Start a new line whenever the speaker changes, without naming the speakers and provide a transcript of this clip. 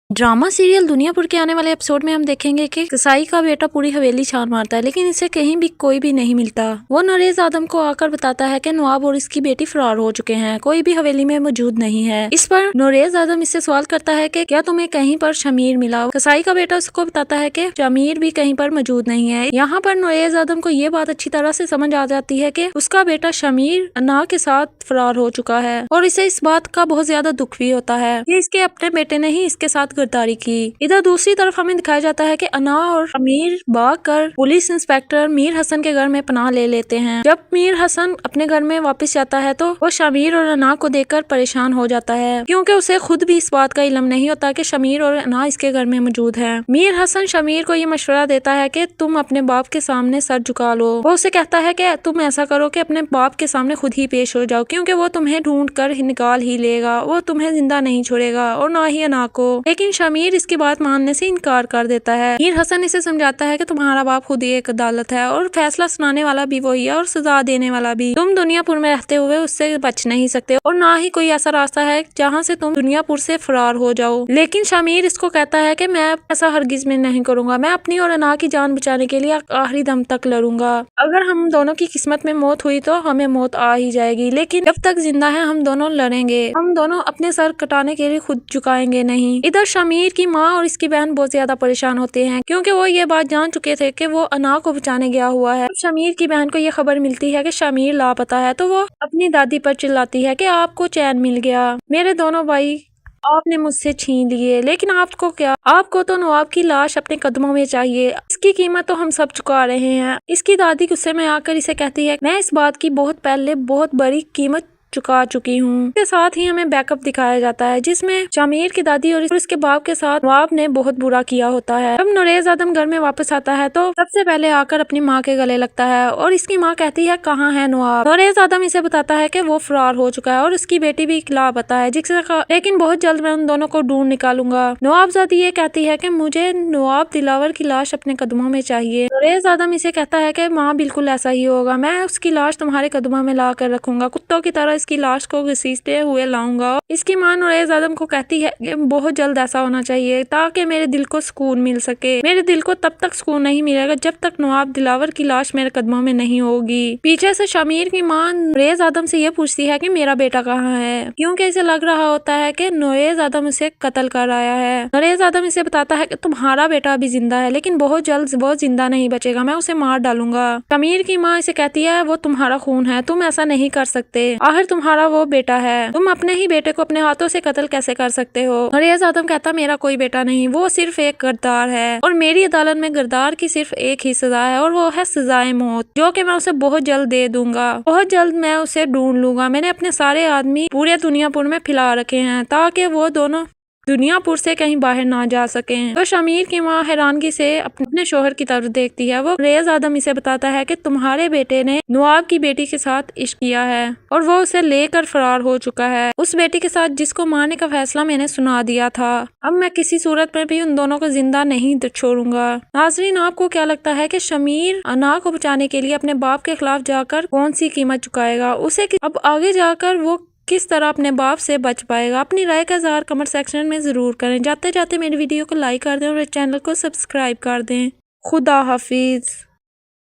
Drama serial Duniyapur के आने वाले एपिसोड में हम देखेंगे कि कसाई का बेटा पूरी हवेली छान मारता है, लेकिन इसे कहीं भी कोई भी नहीं मिलता। वो नरेज आदम को आकर बताता है कि नवाब और इसकी बेटी फरार हो चुके हैं, कोई भी हवेली में मौजूद नहीं है। इस पर नरेज आदम इससे सवाल करता है कि क्या तुम्हें कहीं पर शमीर मिला। कसाई का बेटा उसको बताता है कि शमीर भी कहीं पर मौजूद नहीं है। यहाँ पर नरेज आदम को ये बात अच्छी तरह से समझ आ जाती है कि उसका बेटा शमीर अना के साथ फरार हो चुका है और इसे इस बात का बहुत ज्यादा दुख भी होता है कि इसके अपने बेटे ने ही इसके साथ गिरफ्तारी की। इधर दूसरी तरफ हमें दिखाया जाता है कि अना और अमीर भाग कर पुलिस इंस्पेक्टर मीर हसन के घर में पनाह ले लेते हैं। जब मीर हसन अपने घर में वापस जाता है तो वो शमीर और अना को देखकर परेशान हो जाता है, क्योंकि उसे खुद भी इस बात का इल्म नहीं होता कि शमीर और अना इसके घर में मौजूद है। मीर हसन शमीर को ये मशवरा देता है कि तुम अपने बाप के सामने सर झुका लो। वो उसे कहता है कि तुम ऐसा करो कि अपने बाप के सामने खुद ही पेश हो जाओ, क्योंकि वो तुम्हें ढूंढ कर निकाल ही लेगा, वो तुम्हें जिंदा नहीं छोड़ेगा और ना ही अना को। लेकिन शमीर इसकी बात मानने से इनकार कर देता है। मीर हसन इसे समझाता है कि तुम्हारा बाप खुद ही एक अदालत है और फैसला सुनाने वाला भी वही है और सजा देने वाला भी। तुम दुनियापुर में रहते हुए उससे बच नहीं सकते और ना ही कोई ऐसा रास्ता है जहाँ से तुम दुनियापुर से फरार हो जाओ। लेकिन शमीर इसको कहता है कि मैं ऐसा हरगिज में नहीं करूंगा, मैं अपनी और अना की जान बचाने के लिए आखिरी दम तक लड़ूंगा। अगर हम दोनों की किस्मत में मौत हुई तो हमें मौत आ ही जाएगी, लेकिन जब तक जिंदा है हम दोनों लड़ेंगे, हम दोनों अपने सर कटाने के लिए खुद झुकाएंगे नहीं। इधर शमीर की माँ और इसकी बहन बहुत ज्यादा परेशान होते हैं, क्योंकि वो ये बात जान चुके थे कि वो अना को बचाने गया हुआ है। शमीर की बहन को ये खबर मिलती है कि शमीर लापता है तो वो अपनी दादी पर चिल्लाती है कि आपको चैन मिल गया, मेरे दोनों भाई आपने मुझसे छीन लिए, लेकिन आपको क्या, आपको तो नवाब की लाश अपने कदमों में चाहिए, इसकी कीमत तो हम सब चुका रहे हैं। इसकी दादी गुस्से में आकर इसे कहती है मैं इस बात की बहुत पहले बहुत बड़ी कीमत चुका चुकी हूँ। इसके साथ ही हमें बैकअप दिखाया जाता है जिसमें शमीर की दादी और उसके बाप के साथ नवाब ने बहुत बुरा किया होता है। जब नरेज आदम घर में वापस आता है तो सबसे पहले आकर अपनी माँ के गले लगता है और इसकी माँ कहती है कहाँ है नवाब। नरेज आदम इसे बताता है कि वो फरार हो चुका है और उसकी बेटी भी लापता है, लेकिन बहुत जल्द मैं उन दोनों को ढूंढ निकालूंगा। नवाबजादी ये कहती है कि मुझे नवाब दिलावर की लाश अपने कदमों में चाहिए। नरेज आदम इसे कहता है कि माँ बिल्कुल ऐसा ही होगा, मैं उसकी लाश तुम्हारे कदमों में ला कर रखूंगा, कुत्तों की तरह इसकी लाश को घसीटते हुए लाऊंगा। इसकी मां नरेज आदम को कहती है कि बहुत जल्द ऐसा होना चाहिए ताकि मेरे दिल को सुकून मिल सके। मेरे दिल को तब तक सुकून नहीं मिलेगा जब तक नवाब दिलावर की लाश मेरे कदमों में नहीं होगी। पीछे से शमीर की मां नरेज आदम से ये पूछती है कि मेरा बेटा कहाँ है, क्योंकि इसे लग रहा होता है कि नरेज आदम उसे कत्ल कर आया है। नरेज आदम इसे बताता है कि तुम्हारा बेटा अभी जिंदा है, लेकिन बहुत जल्द वो जिंदा नहीं बचेगा, मैं उसे मार डालूंगा। शमीर की माँ इसे कहती है वो तुम्हारा खून है, तुम ऐसा नहीं कर सकते, आखिर तुम्हारा वो बेटा है, तुम अपने ही बेटे को अपने हाथों से कत्ल कैसे कर सकते हो। नरेज आदम कहता मेरा कोई बेटा नहीं, वो सिर्फ एक गद्दार है और मेरी अदालत में गद्दार की सिर्फ एक ही सजा है और वो है सजाए मौत, जो कि मैं उसे बहुत जल्द दे दूंगा। बहुत जल्द मैं उसे ढूंढ लूंगा। मैंने अपने सारे आदमी पूरे दुनियापुर में फैला रखे हैं ताकि वो दोनों दुनियापुर से कहीं बाहर ना जा सके। तो शमीर की माँ हैरानगी से अपने शोहर की तरफ देखती है। वो नरेज आदम इसे बताता है कि तुम्हारे बेटे ने नवाब की बेटी के साथ इश्क किया है और वो उसे लेकर फरार हो चुका है, उस बेटी के साथ जिसको मारने का फैसला मैंने सुना दिया था। अब मैं किसी सूरत में भी उन दोनों को जिंदा नहीं छोड़ूंगा। नाज़रीन, आपको क्या लगता है कि शमीर अना को बचाने के लिए अपने बाप के खिलाफ जाकर कौन सी कीमत चुकाएगा, उसे अब आगे जाकर वो किस तरह अपने बाप से बच पाएगा? अपनी राय का इज़हार कमेंट सेक्शन में जरूर करें। जाते जाते मेरी वीडियो को लाइक कर दें और चैनल को सब्सक्राइब कर दें। खुदा हाफिज।